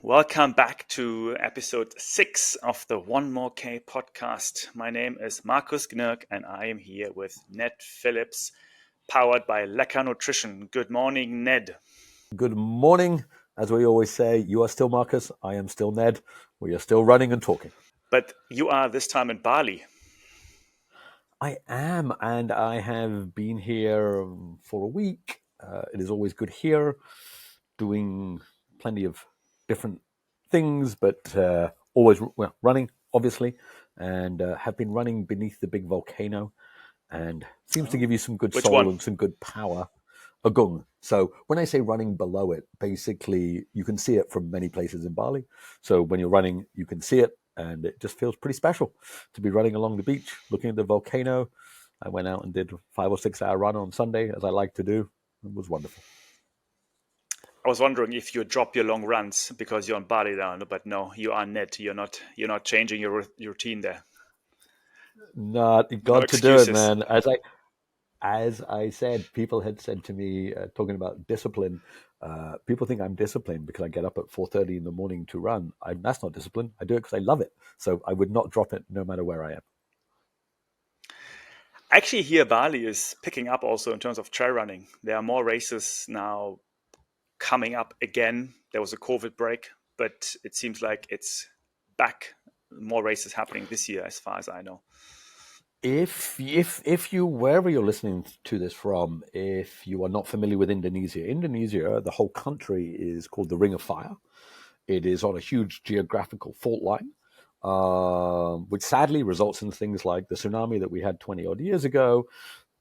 Welcome back to episode 6 of the One More K podcast. My name is Markus Gnirk and I am here with Ned Phillips, powered by Lecka Nutrition. Good morning, Ned. Good morning. As we always say, you are still Marcus, I am still Ned. We are still running and talking. But you are this time in Bali. I am, and I have been here for a week. It is always good here, doing plenty of different things, but always running, obviously, and have been running beneath the big volcano, and seems to give you some good Which soul one? and some good power. Agung. So when I say running below it, basically you can see it from many places in Bali. So when you're running, you can see it, and it just feels pretty special to be running along the beach, looking at the volcano. I went out and did a 5 or 6 hour run on Sunday, as I like to do. It was wonderful. I was wondering if you drop your long runs because you're on Bali now, but no, you are Ned. You're not changing your routine there. Not No got to do it, excuses. man. As I said, people had said to me, talking about discipline, people think I'm disciplined because I get up at 4:30 in the morning to run. That's not discipline. I do it because I love it. So I would not drop it no matter where I am. Actually, here Bali is picking up also in terms of trail running. There are more races now coming up again. There was a COVID break, but it seems like it's back. More races happening this year, as far as I know. If you, wherever you're listening to this from, if you are not familiar with Indonesia, the whole country is called the Ring of Fire. It is on a huge geographical fault line, which sadly results in things like the tsunami that we had 20 odd years ago.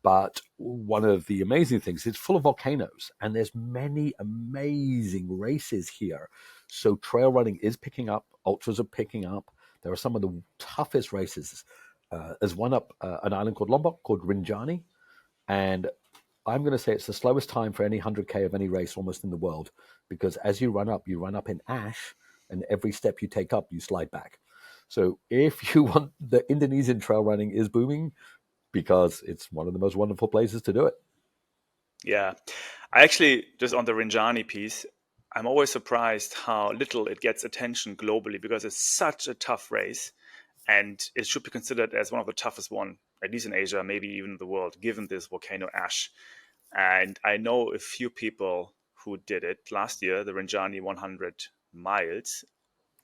But one of the amazing things, it's full of volcanoes, and there's many amazing races here. So trail running is picking up, ultras are picking up. There are some of the toughest races. There's one up an island called Lombok called Rinjani, and I'm going to say it's the slowest time for any 100K of any race almost in the world, because as you run up in ash, and every step you take up, you slide back. So if you want, the Indonesian trail running is booming because it's one of the most wonderful places to do it. Yeah. I actually, just on the Rinjani piece, I'm always surprised how little it gets attention globally because it's such a tough race. And it should be considered as one of the toughest one, at least in Asia, maybe even the world, given this volcano ash. And I know a few people who did it last year, the Rinjani 100 miles.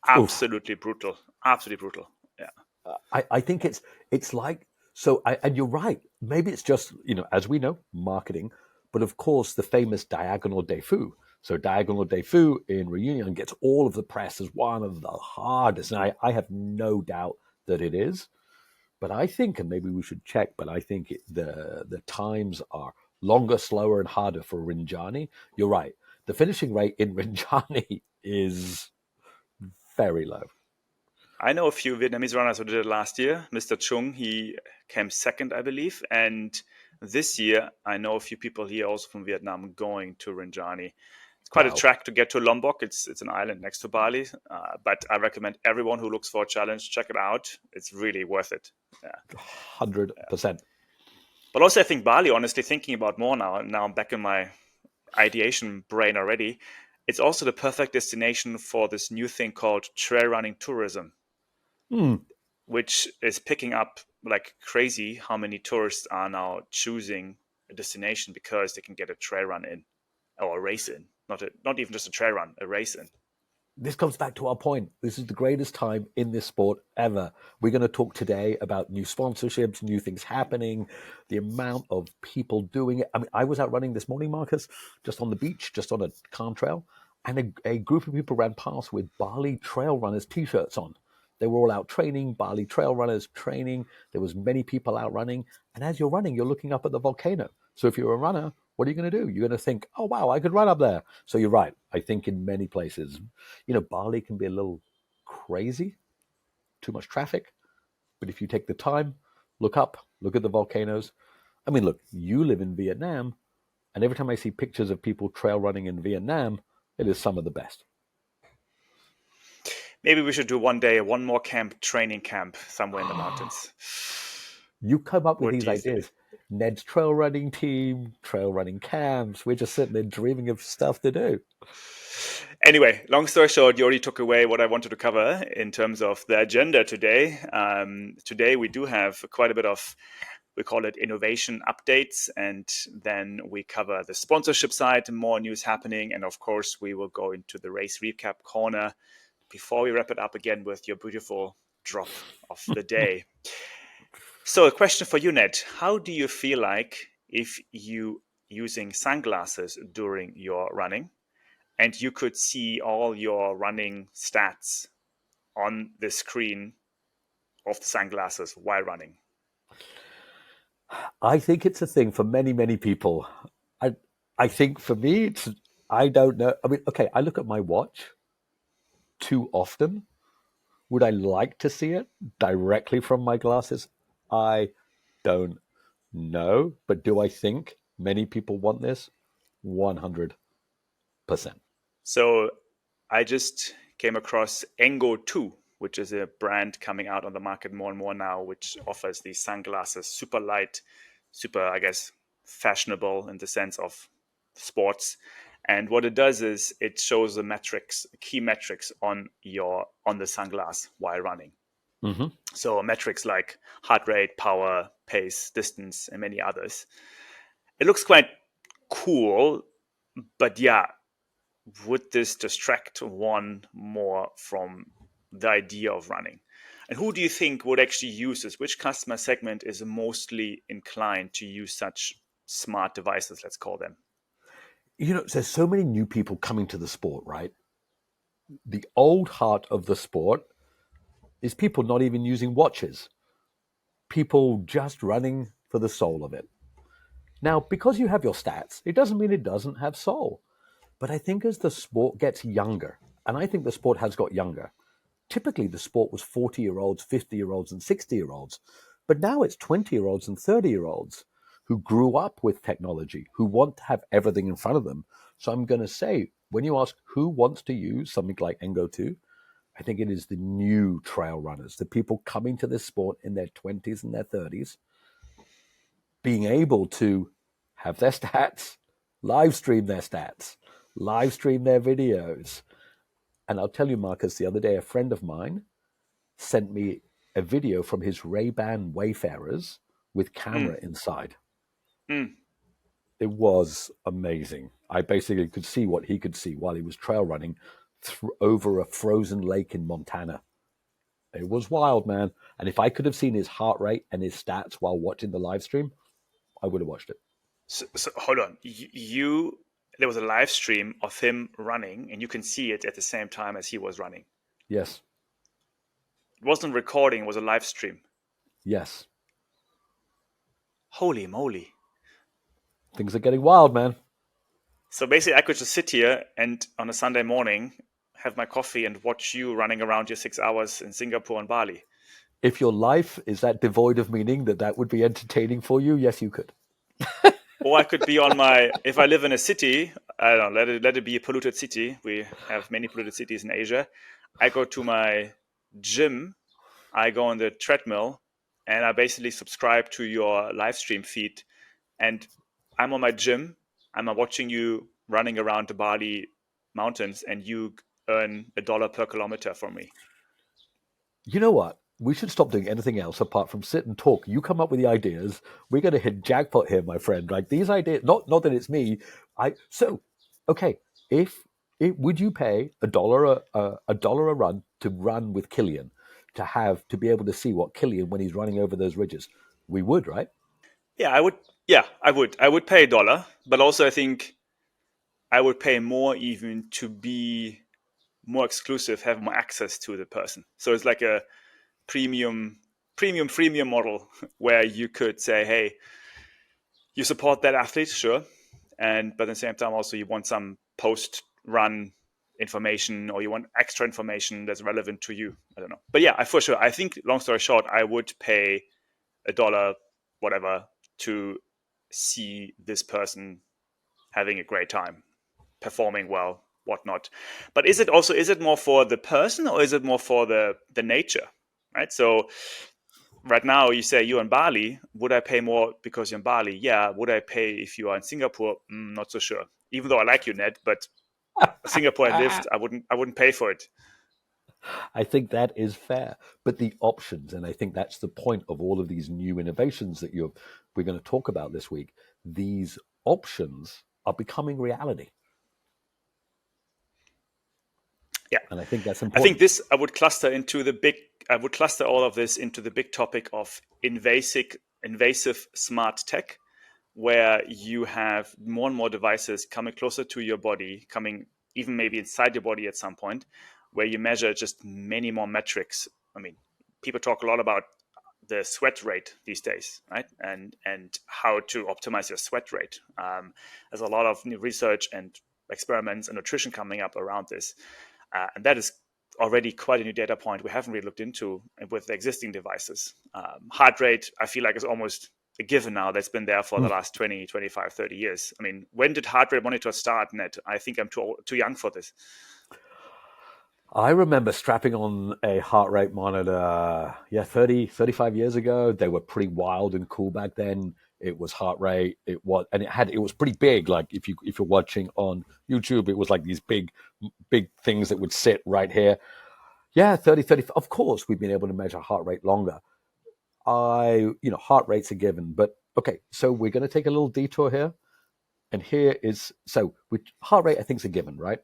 Oof. Absolutely brutal. Absolutely brutal. Yeah. I think it's like, so and you're right. Maybe it's just, as we know, marketing, but of course the famous Diagonal des Fous. So Diagonal des Fous in Reunion gets all of the press as one of the hardest, and I have no doubt that it is. But I think, and maybe we should check, but I think the times are longer, slower, and harder for Rinjani. You're right. The finishing rate in Rinjani is very low. I know a few Vietnamese runners who did it last year. Mr. Chung, he came second, I believe. And this year, I know a few people here also from Vietnam going to Rinjani. It's quite a Wow. track to get to Lombok. It's an island next to Bali. But I recommend everyone who looks for a challenge, check it out. It's really worth it. Yeah. 100%. But also, I think Bali, honestly, thinking about more now I'm back in my ideation brain already. It's also the perfect destination for this new thing called trail running tourism. Which is picking up like crazy. How many tourists are now choosing a destination because they can get a trail run in or a race in, not even just a trail run, a race in. This comes back to our point. This is the greatest time in this sport ever. We're going to talk today about new sponsorships, new things happening, the amount of people doing it. I mean, I was out running this morning, Marcus, just on the beach, just on a calm trail, and a group of people ran past with Bali Trail Runners t-shirts on. They were all out training, Bali Trail Runners training. There was many people out running. And as you're running, you're looking up at the volcano. So if you're a runner, what are you going to do? You're going to think, oh, wow, I could run up there. So you're right. I think in many places, Bali can be a little crazy, too much traffic. But if you take the time, look up, look at the volcanoes. I mean, look, you live in Vietnam, and every time I see pictures of people trail running in Vietnam, it is some of the best. Maybe we should do one day one more training camp somewhere in the mountains. You come up with What these do you say? ideas. Ned's trail running team, trail running camps. We're just sitting there dreaming of stuff to do. Anyway, long story short, you already took away what I wanted to cover in terms of the agenda today. Today we do have quite a bit of, we call it innovation updates, and then we cover the sponsorship side, more news happening, and of course we will go into the race recap corner before we wrap it up again with your beautiful drop of the day. So a question for you, Ned. How do you feel like if you using sunglasses during your running and you could see all your running stats on the screen of the sunglasses while running? I think it's a thing for many, many people. I I think for me, I don't know. I mean, okay, I look at my watch too often. Would I like to see it directly from my glasses? I don't know. But do I think many people want this? 100%. So I just came across Engo 2, which is a brand coming out on the market more and more now, which offers these sunglasses, super light, super, I guess, fashionable in the sense of sports. And what it does is it shows the metrics, key metrics on the sunglass while running. Mm-hmm. So metrics like heart rate, power, pace, distance, and many others. It looks quite cool, but yeah, would this distract one more from the idea of running? And who do you think would actually use this? Which customer segment is mostly inclined to use such smart devices, let's call them? You know, there's so many new people coming to the sport, right? The old heart of the sport is people not even using watches, people just running for the soul of it. Now, because you have your stats, it doesn't mean it doesn't have soul. But I think as the sport gets younger, and I think the sport has got younger, typically the sport was 40-year-olds, 50-year-olds, and 60-year-olds. But now it's 20-year-olds and 30-year-olds who grew up with technology, who want to have everything in front of them. So I'm going to say, when you ask who wants to use something like Engo 2, I think it is the new trail runners, the people coming to this sport in their 20s and their 30s, being able to have their stats, live stream their stats, live stream their videos. And I'll tell you, Marcus, the other day, a friend of mine sent me a video from his Ray-Ban Wayfarers with camera Mm, inside. mm. It was amazing. I basically could see what he could see while he was trail running over a frozen lake in Montana. It was wild, man. And if I could have seen his heart rate and his stats while watching the live stream, I would have watched it. So hold on. There was a live stream of him running, and you can see it at the same time as he was running. Yes, It wasn't recording; it was a live stream. yes. Holy moly! Things are getting wild, man. So basically, I could just sit here and on a Sunday morning have my coffee and watch you running around your 6 hours in Singapore and Bali. If your life is that devoid of meaning that that would be entertaining for you, yes, you could. Or I could be on my, if I live in a city, I don't know, let it be a polluted city. We have many polluted cities in Asia. I go to my gym, I go on the treadmill, and I basically subscribe to your live stream feed. And I'm on my gym, I'm watching you running around the Bali mountains, and you earn $1 per kilometer from me. You know what? We should stop doing anything else apart from sit and talk. You come up with the ideas. We're going to hit jackpot here, my friend. Like these ideas, not that it's me. Okay. If would you pay a dollar a run to run with Killian, to be able to see what Killian when he's running over those ridges? We would, right? Yeah, I would. Yeah, I would. I would pay $1, but also I think I would pay more even to be more exclusive, have more access to the person. So it's like a premium, freemium model where you could say, hey, you support that athlete, sure, but at the same time also you want some post run information or you want extra information that's relevant to you. I don't know, but yeah, for sure. I think long story short, I would pay $1, whatever, to see this person having a great time, performing well, whatnot. But is it more for the person or is it more for the nature, right? So right now you say you're in Bali. Would I pay more because you're in Bali? Yeah. Would I pay if you are in Singapore? Not so sure. Even though I like you, Ned, but Singapore lift, I wouldn't pay for it. I think that is fair. But the options, and I think that's the point of all of these new innovations that we're going to talk about this week. These options are becoming reality. Yeah. And I think that's I think important. this I would cluster all of this into the big topic of invasive smart tech, where you have more and more devices coming closer to your body, coming even maybe inside your body at some point, where you measure just many more metrics. I mean, people talk a lot about the sweat rate these days, right? And how to optimize your sweat rate. There's a lot of new research and experiments and nutrition coming up around this, and that is already quite a new data point we haven't really looked into with the existing devices. Heart rate, I feel like, is almost a given now. That's been there for the last 20, 25, 30 years. I mean, when did heart rate monitors start, Ned? I think I'm too young for this. I remember strapping on a heart rate monitor, 35 years ago. They were pretty wild and cool back then. It was heart rate. It was pretty big. Like if you're watching on YouTube, it was like these big things that would sit right here. Yeah, 30. Of course, we've been able to measure heart rate longer. Heart rate's a given. But okay, so we're going to take a little detour here. And heart rate, I think, is a given, right?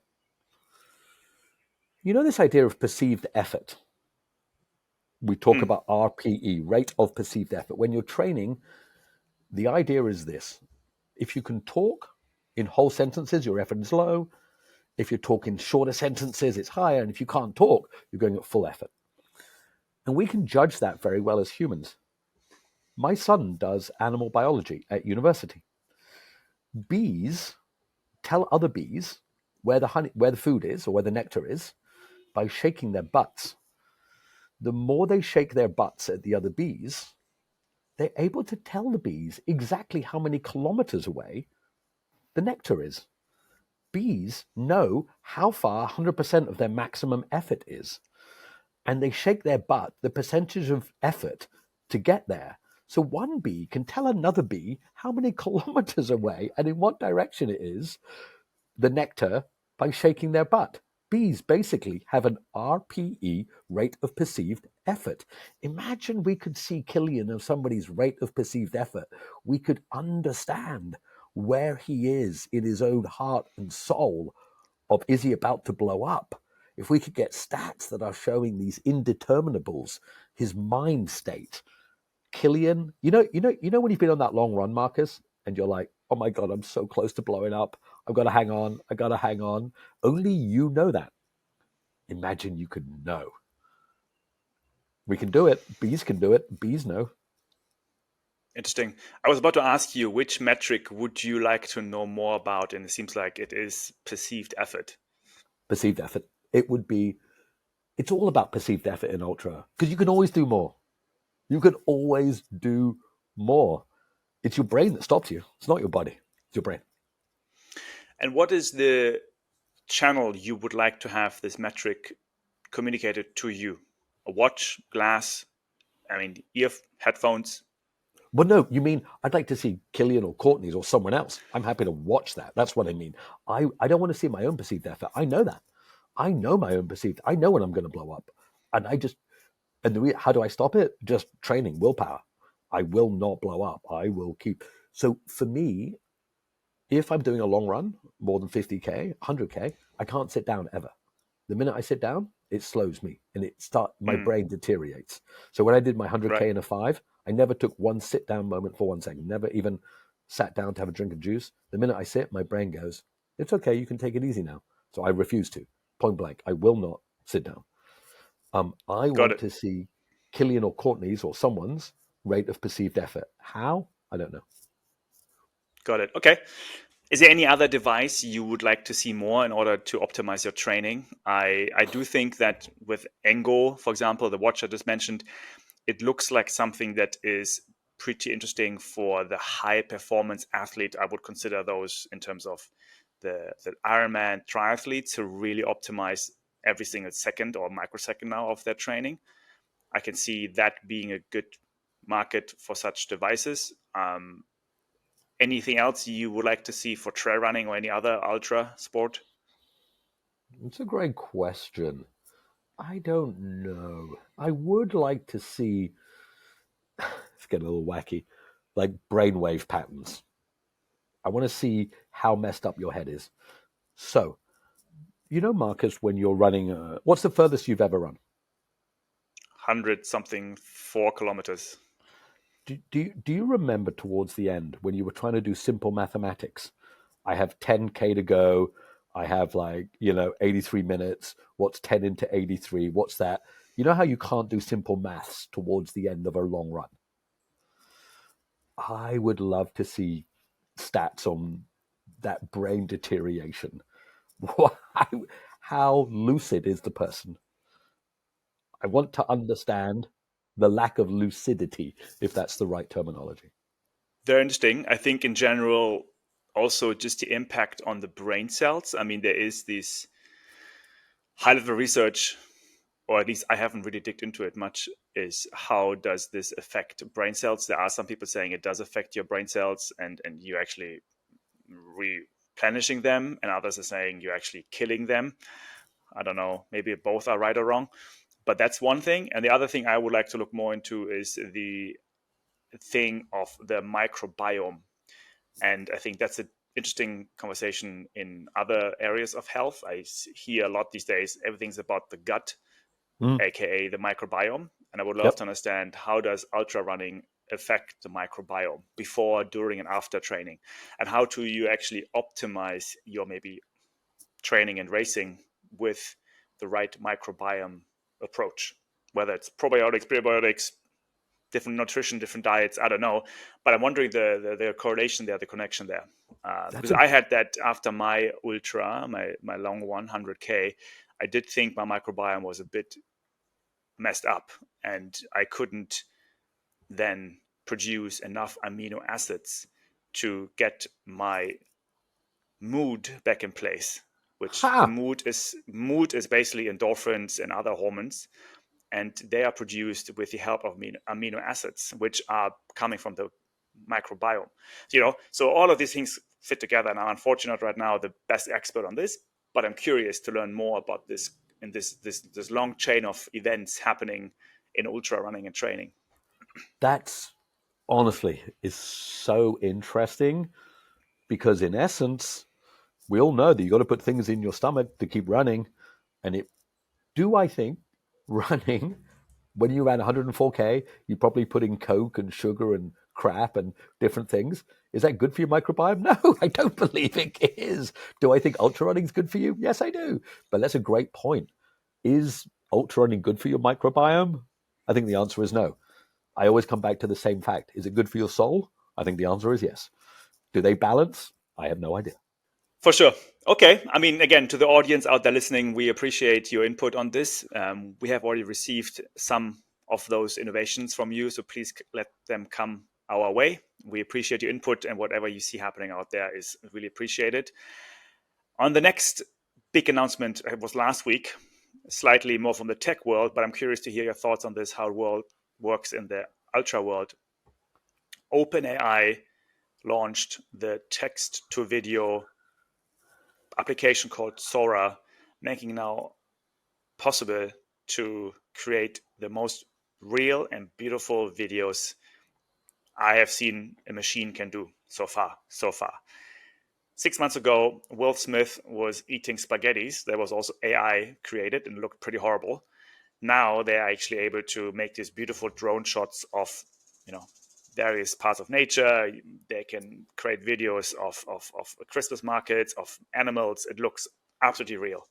You know this idea of perceived effort. We talk Mm, about RPE, rate of perceived effort. When you're training, the idea is this: if you can talk in whole sentences, your effort is low. If you talk in shorter sentences, it's higher. And if you can't talk, you're going at full effort. And we can judge that very well as humans. My son does animal biology at university. Bees tell other bees where the food is or where the nectar is by shaking their butts. The more they shake their butts at the other bees, they're able to tell the bees exactly how many kilometers away the nectar is. Bees know how far 100% of their maximum effort is, and they shake their butt the percentage of effort to get there. So one bee can tell another bee how many kilometers away and in what direction it is, the nectar, by shaking their butt. Bees basically have an RPE, rate of perceived effort. Imagine we could see Killian of somebody's rate of perceived effort. We could understand where he is in his own heart and soul of, is he about to blow up? If we could get stats that are showing these indeterminables, his mind state, Killian, when you've been on that long run, Marcus, and you're like, oh my God, I'm so close to blowing up. I've got to hang on. I got to hang on. Only you know that. Imagine you could know. We can do it. Bees can do it. Bees know. interesting. I was about to ask you, which metric would you like to know more about? And it seems like it is perceived effort. Perceived effort. It's all about perceived effort in ultra because you can always do more. You can always do more. It's your brain that stops you. It's not your body. It's your brain. And what is the channel you would like to have this metric communicated to you? A watch, glass, I mean, headphones. Well, no, you mean I'd like to see Killian or Courtney's or someone else. I'm happy to watch that. That's what I mean. I don't want to see my own perceived effort. I know that. I know my own perceived. I know when I'm going to blow up, and how do I stop it? Just training, willpower. I will not blow up. I will keep. So for me, if I'm doing a long run, more than 50K, 100K, I can't sit down ever. The minute I sit down, it slows me and my Mm, brain deteriorates. So when I did my right. 100K in a 5, I never took one sit down moment for 1 second, never even sat down to have a drink of juice. The minute I sit, my brain goes, it's okay, you can take it easy now. So I refuse to, point blank. I will not sit down. I Got want it. to see Killian or Courtney's or someone's rate of perceived effort. How? I don't know. Got it. Okay. Is there any other device you would like to see more in order to optimize your training? I do think that with Engo, for example, the watch I just mentioned, it looks like something that is pretty interesting for the high performance athlete. I would consider those in terms of the Ironman triathletes who really optimize every single second or microsecond now of their training. I can see that being a good market for such devices. Anything else you would like to see for trail running or any other ultra sport? It's a great question. I don't know. I would like to see, it's getting a little wacky, like brainwave patterns. I want to see how messed up your head is. So, Marcus, when you're running, what's the furthest you've ever run? 100 something 4 kilometers. Do you remember towards the end when you were trying to do simple mathematics? I have 10K to go. I have 83 minutes. What's 10 into 83? What's that? You know how you can't do simple maths towards the end of a long run? I would love to see stats on that brain deterioration. How lucid is the person? I want to understand the lack of lucidity, if that's the right terminology. Very interesting. I think in general, also just the impact on the brain cells. I mean, there is this high level research, or at least I haven't really digged into it much, is how does this affect brain cells? There are some people saying it does affect your brain cells and you actually replenishing them, and others are saying you're actually killing them. I don't know, maybe both are right or wrong, but that's one thing. And the other thing I would like to look more into is the thing of the microbiome. And I think that's an interesting conversation in other areas of health. I hear a lot these days, everything's about the gut, Mm, aka the microbiome. And I would love yep. to understand, how does ultra running affect the microbiome before, during, and after training? And how do you actually optimize your maybe training and racing with the right microbiome approach? Whether it's probiotics, prebiotics, different nutrition, different diets, I don't know. But I'm wondering the correlation there, the connection there. That's Because a I had that after my ultra, my long 100K. I did think my microbiome was a bit messed up, and I couldn't then produce enough amino acids to get my mood back in place. Which the ha. mood is basically endorphins and other hormones, and they are produced with the help of amino acids, which are coming from the microbiome. So all of these things fit together. And I'm unfortunate right now the best expert on this, but I'm curious to learn more about this in this long chain of events happening in ultra running and training. That's honestly is so interesting because in essence, we all know that you got to put things in your stomach to keep running. And I think running, when you ran 104K, you probably put in Coke and sugar and crap and different things. Is that good for your microbiome? No, I don't believe it is. Do I think ultra running is good for you? Yes, I do. But that's a great point. Is ultra running good for your microbiome? I think the answer is no. I always come back to the same fact. Is it good for your soul? I think the answer is yes. Do they balance? I have no idea. For sure. Okay. I mean, again, to the audience out there listening, we appreciate your input on this. We have already received some of those innovations from you, so please let them come our way. We appreciate your input, and whatever you see happening out there is really appreciated. On the next big announcement, it was last week, slightly more from the tech world, but I'm curious to hear your thoughts on this, how the world works in the ultra world. OpenAI launched the text to video application called Sora, making now possible to create the most real and beautiful videos I have seen a machine can do so far. 6 months ago, Will Smith was eating spaghettis. There was also AI created and looked pretty horrible. Now they're actually able to make these beautiful drone shots of, you know, various parts of nature. They can create videos of Christmas markets, of animals. It looks absolutely real.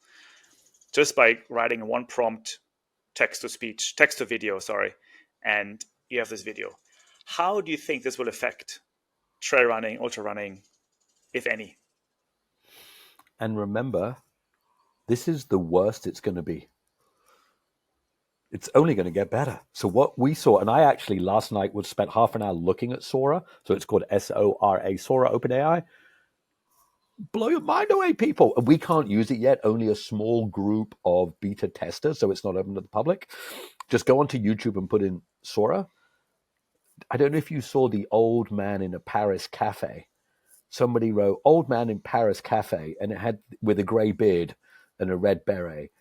Just by writing one prompt, text to video, sorry, and you have this video. How do you think this will affect trail running, ultra running, if any? And remember, this is the worst it's going to be. It's only going to get better. So what we saw, and I actually last night was spent half an hour looking at Sora. So it's called Sora, Sora OpenAI. Blow your mind away, people. And we can't use it yet. Only a small group of beta testers, so it's not open to the public. Just go onto YouTube and put in Sora. I don't know if you saw the old man in a Paris cafe. Somebody wrote "old man in Paris cafe" and it had with a gray beard, and a red beret.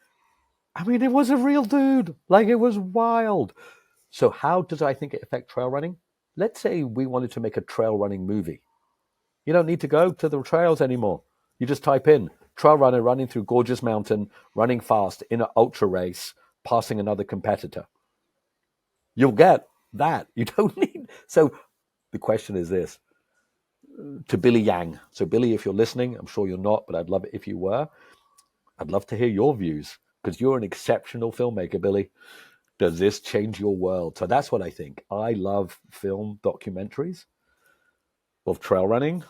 I mean, it was a real dude. Like, it was wild. So how does I think it affect trail running? Let's say we wanted to make a trail running movie. You don't need to go to the trails anymore. You just type in trail runner running through gorgeous mountain, running fast in an ultra race, passing another competitor. You'll get that. You don't need. So the question is this to Billy Yang. So, Billy, if you're listening, I'm sure you're not, but I'd love it if you were. I'd love to hear your views because you're an exceptional filmmaker, Billy. Does this change your world? So that's what I think. I love film documentaries of trail running.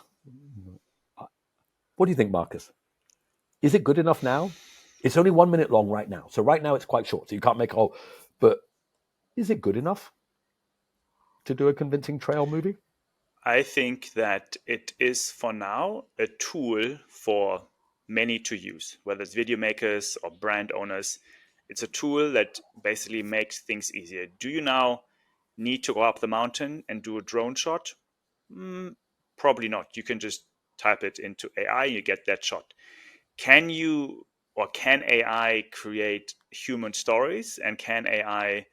What do you think, Marcus? Is it good enough now? It's only 1 minute long right now. So right now it's quite short. So you can't make a whole. But is it good enough to do a convincing trail movie? I think that it is for now a tool for many to use, whether it's video makers or brand owners. It's a tool that basically makes things easier. Do you now need to go up the mountain and do a drone shot? Probably not. You can just type it into AI, you get that shot. Can you or can AI create human stories, and can AI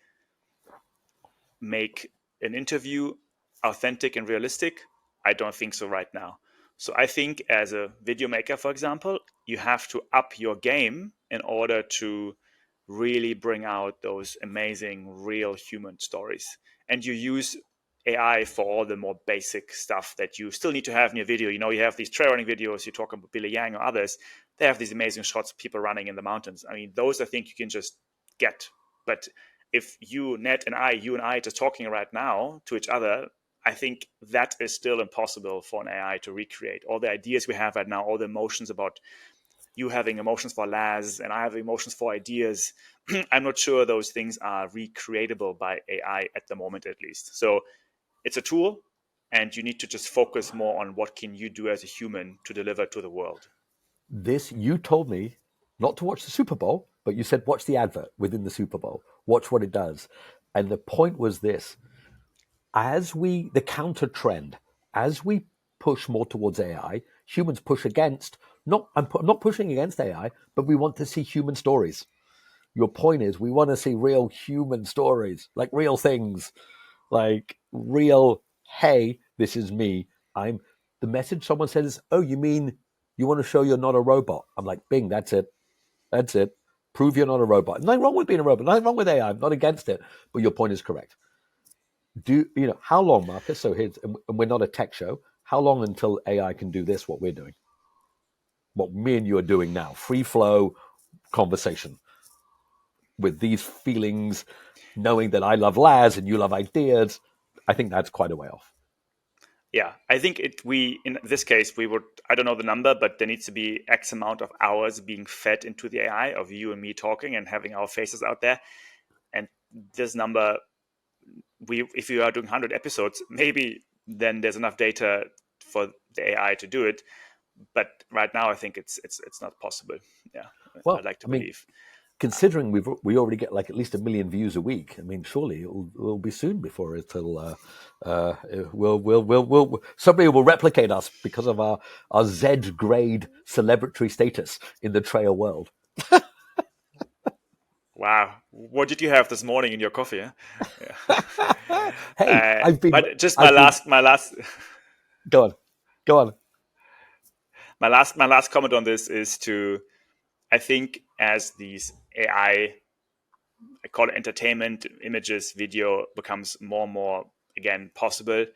make an interview authentic and realistic? I don't think so right now. So I think as a video maker, for example, you have to up your game in order to really bring out those amazing real human stories. And you use AI for all the more basic stuff that you still need to have in your video. You know, you have these trail running videos, you talk about Billy Yang or others, they have these amazing shots of people running in the mountains. I mean, those I think you can just get. But if you, Ned, and you and I just talking right now to each other, I think that is still impossible for an AI to recreate. All the ideas we have right now, all the emotions about you having emotions for Laz and I have emotions for ideas, I'm not sure those things are recreatable by AI at the moment, at least. So it's a tool, and you need to just focus more on what can you do as a human to deliver to the world. You told me not to watch the Super Bowl, but you said watch the advert within the Super Bowl. Watch what it does. And the point was this the counter trend, as we push more towards AI, humans push against, I'm not pushing against AI, but we want to see human stories. Your point is we want to see real human stories, like real things, like real, hey, this is me. The message someone says, oh, you mean you want to show you're not a robot? I'm like, bing, that's it. That's it. Prove you're not a robot. Nothing wrong with being a robot. Nothing wrong with AI. I'm not against it. But your point is correct. How long, Marcus? And we're not a tech show. How long until AI can do this? What we're doing, what me and you are doing now, free flow conversation with these feelings, knowing that I love Laz and you love ideas. I think that's quite a way off. Yeah, I think in this case we would, I don't know the number, but there needs to be X amount of hours being fed into the AI of you and me talking and having our faces out there. And this number, if you are doing 100 episodes, maybe then there's enough data for the AI to do it. But right now, I think it's not possible. Yeah, Well, I'd like to I mean, believe. considering we already get like at least 1 million views a week, I mean, surely it'll be soon before it'll somebody will replicate us because of our Z grade celebrity status in the trail world. Wow, what did you have this morning in your coffee? Huh? Yeah. Hey, But just I've been. my last Go on, go on. my last comment on this is I think as these AI, I call it entertainment, images, video becomes more and more, again, possible,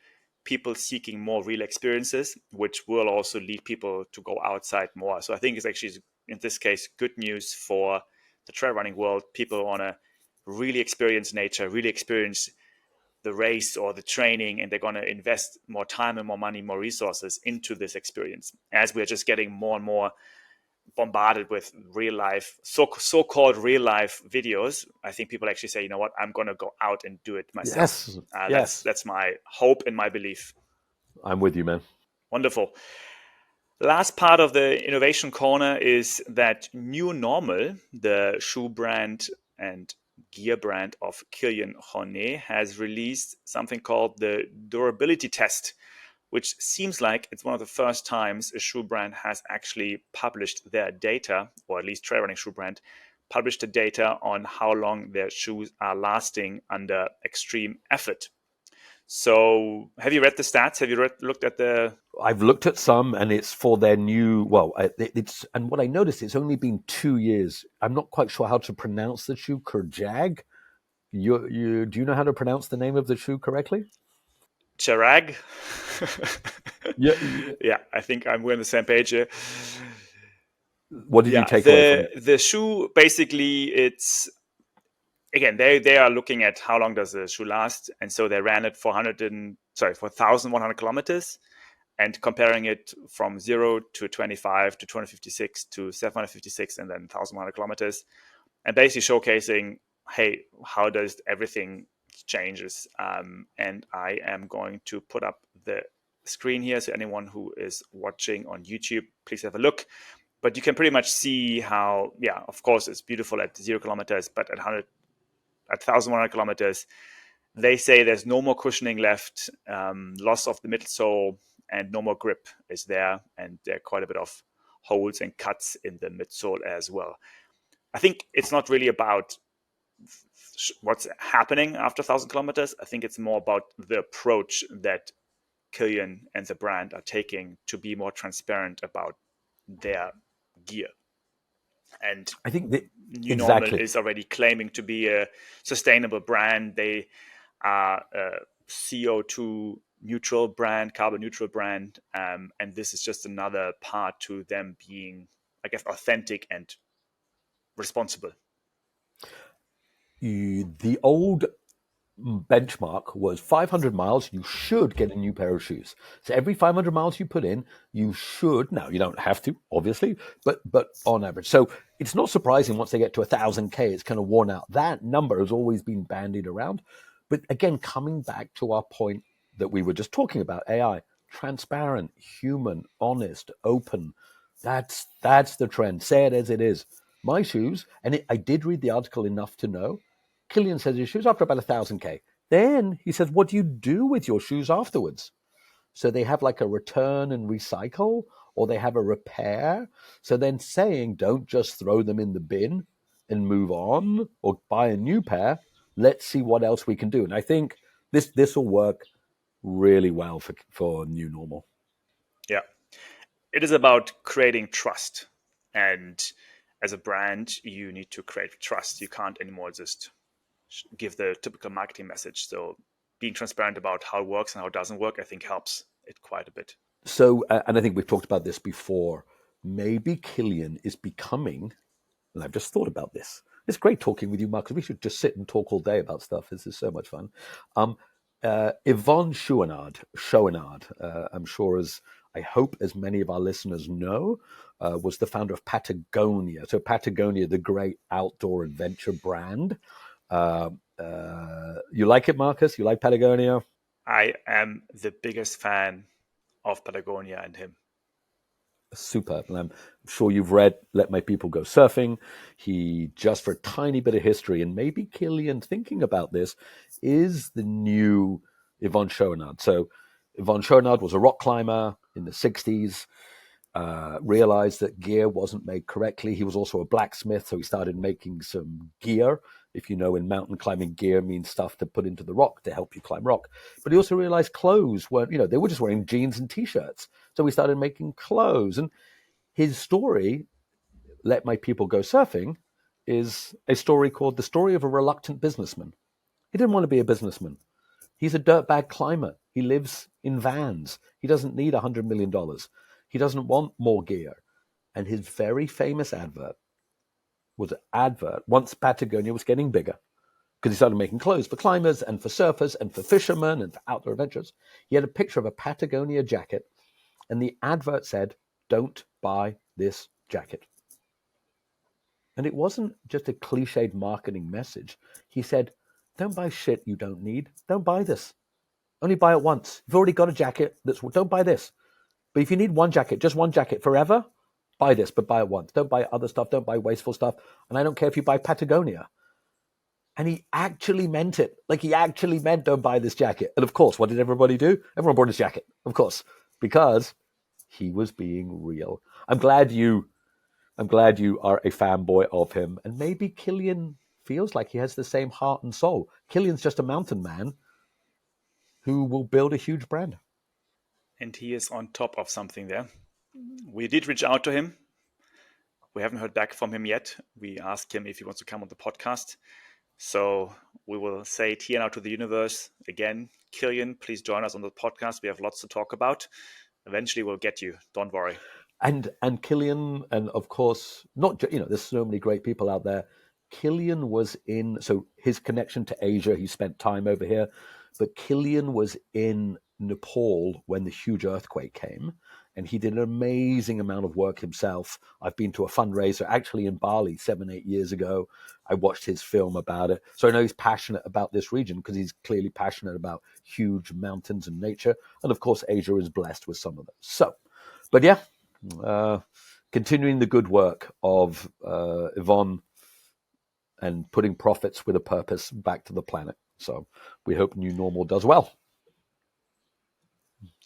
people seeking more real experiences, which will also lead people to go outside more. So I think it's actually, in this case, good news for the trail running world. People want to really experience nature, really experience the race or the training, and they're going to invest more time and more money, more resources into this experience, as we're just getting more and more bombarded with real life, so-called real life videos. I think people actually say, you know what, I'm going to go out and do it myself. Yes. That's my hope and my belief. I'm with you, man. Wonderful. The last part of the innovation corner is that NNormal, the shoe brand and gear brand of Kilian Jornet, has released something called the durability test, which seems like it's one of the first times a shoe brand has actually published their data, or at least trail running shoe brand published the data on how long their shoes are lasting under extreme effort. So have you read the stats? Have you looked at the... I've looked at some, and it's for their new. Well, it's and what I noticed, it's only been 2 years. I'm not quite sure how to pronounce the shoe. Kurjag. You do you know how to pronounce the name of the shoe correctly? Chirag? Yeah. Yeah, I think we're on the same page here. What did you Yeah, take away from it? the shoe, basically, it's, again, they are looking at how long does the shoe last, and so they ran it for 1,100 kilometers, and comparing it from 0 to 25 to 256 to 756 and then 1,100 kilometers, and basically showcasing, hey, how does everything changes. And I am going to put up the screen here, so anyone who is watching on YouTube, please have a look. But you can pretty much see how, yeah, of course, it's beautiful at 0 kilometers, but at 1,100 kilometers, they say there's no more cushioning left, loss of the midsole, and no more grip is there, and there are quite a bit of holes and cuts in the midsole as well. I think it's not really about what's happening after 1,000 kilometers. I think it's more about the approach that Kilian and the brand are taking to be more transparent about their gear. And I think that New Normal exactly. is already claiming to be a sustainable brand. They are a CO2 neutral brand, carbon neutral brand, and this is just another part to them being, I guess, authentic and responsible. The old benchmark was 500 miles, you should get a new pair of shoes. So every 500 miles you put in, you should. Now you don't have to, obviously, but on average. So it's not surprising once they get to 1,000K, it's kind of worn out. That number has always been bandied around. But again, coming back to our point that we were just talking about, AI, transparent, human, honest, open. That's the trend. Say it as it is. My shoes, and I did read the article enough to know, Kilian says his shoes after about 1,000K. Then he says, what do you do with your shoes afterwards? So they have like a return and recycle, or they have a repair. So then saying, don't just throw them in the bin and move on or buy a new pair. Let's see what else we can do. And I think this will work really well for New Normal. Yeah. It is about creating trust. And as a brand, you need to create trust. You can't anymore just give the typical marketing message. So being transparent about how it works and how it doesn't work, I think helps it quite a bit. So, and I think we've talked about this before, maybe Kilian is becoming, and I've just thought about this. It's great talking with you, Mark, because we should just sit and talk all day about stuff. This is so much fun. Yvonne Chouinard, I'm sure I hope as many of our listeners know, was the founder of Patagonia. So Patagonia, the great outdoor adventure brand. You like it, Marcus? You like Patagonia? I am the biggest fan of Patagonia and him. Superb. And I'm sure you've read Let My People Go Surfing. He, just for a tiny bit of history, and maybe Kilian thinking about this, is the new Yvonne Chouinard. So Yvonne Chouinard was a rock climber in the 60s, realized that gear wasn't made correctly. He was also a blacksmith, so he started making some gear. If you know, in mountain climbing, gear means stuff to put into the rock to help you climb rock. But he also realized clothes weren't, they were just wearing jeans and t-shirts. So he started making clothes. And his story, Let My People Go Surfing, is a story called The Story of a Reluctant Businessman. He didn't want to be a businessman. He's a dirtbag climber. He lives in vans. He doesn't need $100 million. He doesn't want more gear. And his very famous advert was an advert once Patagonia was getting bigger, because he started making clothes for climbers and for surfers and for fishermen and for outdoor adventurers. He had a picture of a Patagonia jacket, and the advert said, "Don't buy this jacket." And it wasn't just a cliched marketing message. He said, "Don't buy shit you don't need. Don't buy this. Only buy it once. You've already got a jacket. Don't buy this. But if you need one jacket, just one jacket forever, buy this, but buy it once. Don't buy other stuff. Don't buy wasteful stuff. And I don't care if you buy Patagonia." And he actually meant it. Like, he actually meant, don't buy this jacket. And of course, what did everybody do? Everyone bought his jacket, of course, because he was being real. I'm glad you are a fanboy of him. And maybe Killian feels like he has the same heart and soul. Killian's just a mountain man who will build a huge brand. And he is on top of something there. We did reach out to him. We haven't heard back from him yet. We asked him if he wants to come on the podcast. So we will say it here now to the universe again. Killian, please join us on the podcast. We have lots to talk about. Eventually we'll get you. Don't worry. And Killian, and of course, not there's so many great people out there. Killian was in, so his connection to Asia, he spent time over here, but Killian was in Nepal when the huge earthquake came, and he did an amazing amount of work himself. I've been to a fundraiser actually in Bali 7-8 years ago. I watched his film about it. So I know he's passionate about this region because he's clearly passionate about huge mountains and nature. And of course, Asia is blessed with some of those. So, but yeah, continuing the good work of Yvonne and putting profits with a purpose back to the planet. So we hope NNormal does well.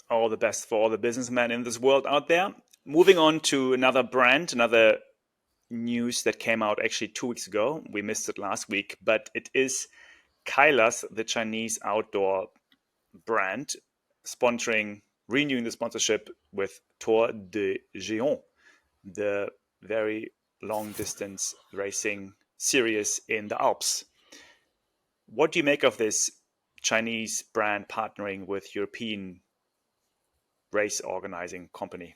All the best for all the businessmen in this world out there. Moving on to another brand, another news that came out actually 2 weeks ago. We missed it last week, but it is Kailas, the Chinese outdoor brand, renewing the sponsorship with Tor des Geants, the very long distance racing series in the Alps. What do you make of this Chinese brand partnering with European race organizing company?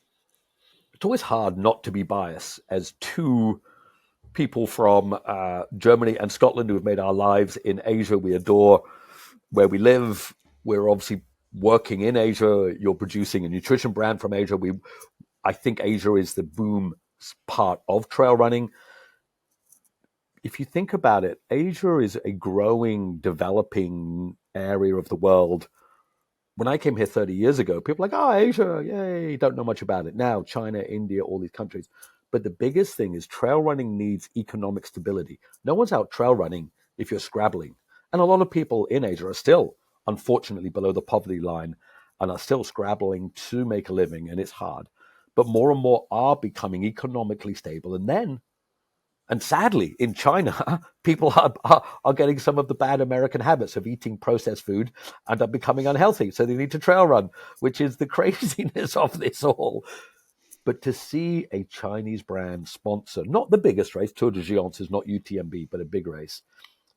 It's always hard not to be biased as two people from Germany and Scotland who have made our lives in Asia. We adore where we live. We're obviously working in Asia. You're producing a nutrition brand from Asia. I think Asia is the boom part of trail running. If you think about it, Asia is a growing, developing area of the world. When I came here 30 years ago, people were like, oh, Asia, yay, don't know much about it. Now, China, India, all these countries. But the biggest thing is trail running needs economic stability. No one's out trail running if you're scrabbling. And a lot of people in Asia are still, unfortunately, below the poverty line and are still scrabbling to make a living, and it's hard. But more and more are becoming economically stable. And sadly, in China, people are getting some of the bad American habits of eating processed food and are becoming unhealthy. So they need to trail run, which is the craziness of this all. But to see a Chinese brand sponsor, not the biggest race, Tour des Geants is not UTMB, but a big race,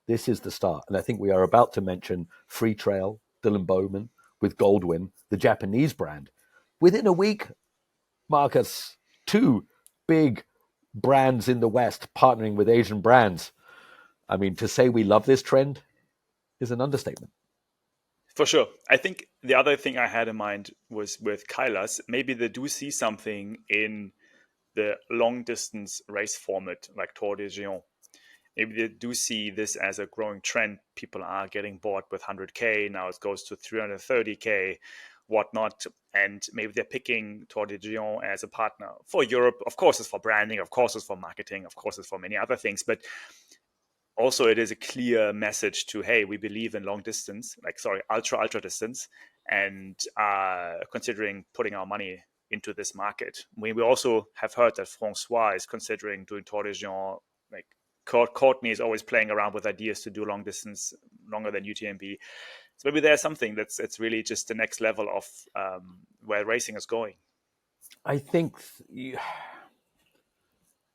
this is the start. And I think we are about to mention Free Trail, Dylan Bowman, with Goldwyn, the Japanese brand. Within a week, Marcus, two big brands in the West partnering with Asian brands. I mean, to say we love this trend is an understatement. For sure. I think the other thing I had in mind was with Kailas. Maybe they do see something in the long distance race format like Tour des Geants. Maybe they do see this as a growing trend. People are getting bored with 100K. Now it goes to 330K, whatnot. And maybe they're picking Tour des Geants as a partner for Europe. Of course, it's for branding. Of course, it's for marketing. Of course, it's for many other things. But also, it is a clear message to, hey, we believe in long distance, ultra distance, and considering putting our money into this market. We also have heard that Francois is considering doing Tour des Geants. Like Courtney is always playing around with ideas to do long distance, longer than UTMB. So maybe there's something that's really just the next level of where racing is going. I think,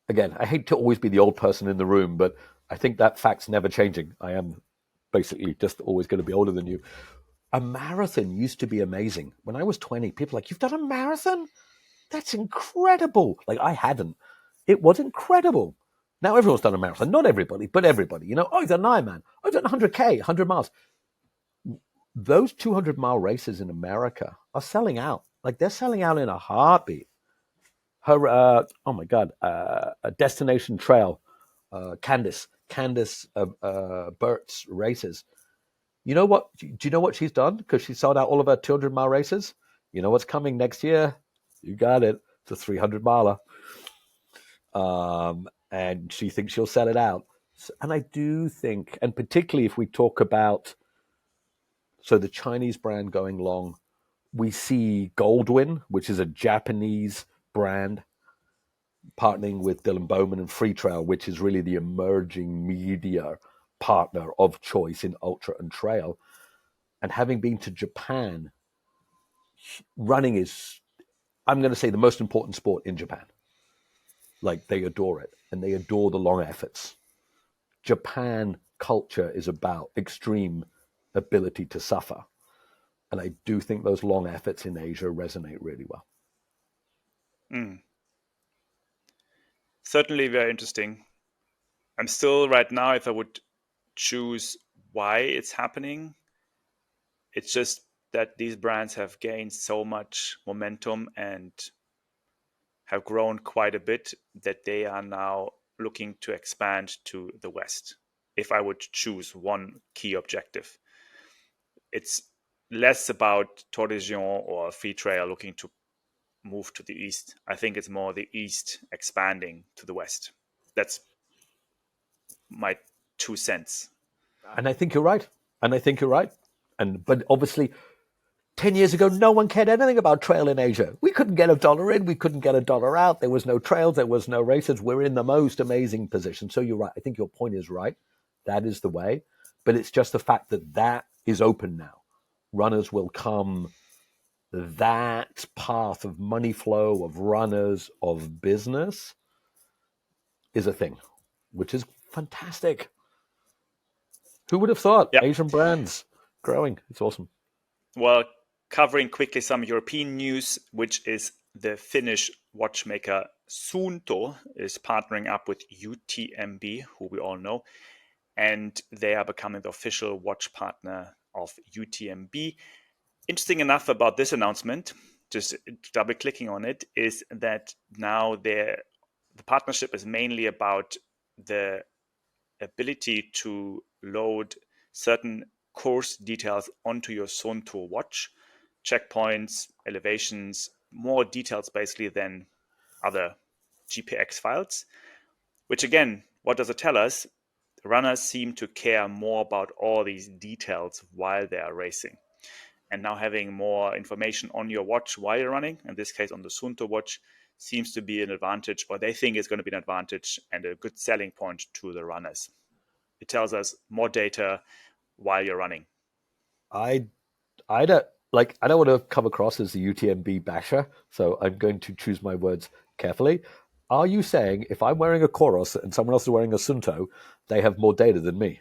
again, I hate to always be the old person in the room, but I think that fact's never changing. I am basically just always going to be older than you. A marathon used to be amazing. When I was 20, people were like, you've done a marathon? That's incredible. Like, I hadn't. It was incredible. Now everyone's done a marathon. Not everybody, but everybody. Oh, you've done an Ironman. Oh, you've done 100K, 100 miles. Those 200-mile races in America are selling out. Like, they're selling out in a heartbeat. Her, a Destination Trail, Candice Burt's races. You know what? Do you know what she's done? Because she sold out all of her 200-mile races. You know what's coming next year? You got it. It's a 300-miler. And she thinks she'll sell it out. And I do think, and particularly if we talk about, so the Chinese brand going long, we see Goldwyn, which is a Japanese brand, partnering with Dylan Bowman and Free Trail, which is really the emerging media partner of choice in ultra and trail. And having been to Japan, running is, I'm going to say, the most important sport in Japan. Like, they adore it, and they adore the long efforts. Japan culture is about extreme ability to suffer. And I do think those long efforts in Asia resonate really well. Certainly very interesting. I'm still right now, if I would choose why it's happening, it's just that these brands have gained so much momentum and have grown quite a bit that they are now looking to expand to the West. If I would choose one key objective, it's less about Tor des Geants or Free Trail looking to move to the East. I think it's more the East expanding to the West. That's my 2 cents. And I think you're right. But obviously, 10 years ago, no one cared anything about trail in Asia. We couldn't get $1 in, we couldn't get $1 out. There was no trails, there was no races. We're in the most amazing position. So you're right. I think your point is right. That is the way. But it's just the fact that that is open now. Runners will come. That path of money flow, of runners, of business is a thing, which is fantastic. Who would have thought? Yep. Asian brands growing. It's awesome. Well, covering quickly some European news, which is the Finnish watchmaker Suunto is partnering up with UTMB, who we all know, and they are becoming the official watch partner of UTMB. Interesting enough about this announcement, just double clicking on it, is that now the partnership is mainly about the ability to load certain course details onto your Suunto watch, checkpoints, elevations, more details basically than other GPX files, which again, what does it tell us? Runners seem to care more about all these details while they are racing. And now having more information on your watch while you're running, in this case on the Suunto watch, seems to be an advantage, or they think is going to be an advantage and a good selling point to the runners. It tells us more data while you're running. I don't want to come across as the UTMB basher, so I'm going to choose my words carefully. Are you saying if I'm wearing a Koros and someone else is wearing a Suunto, they have more data than me?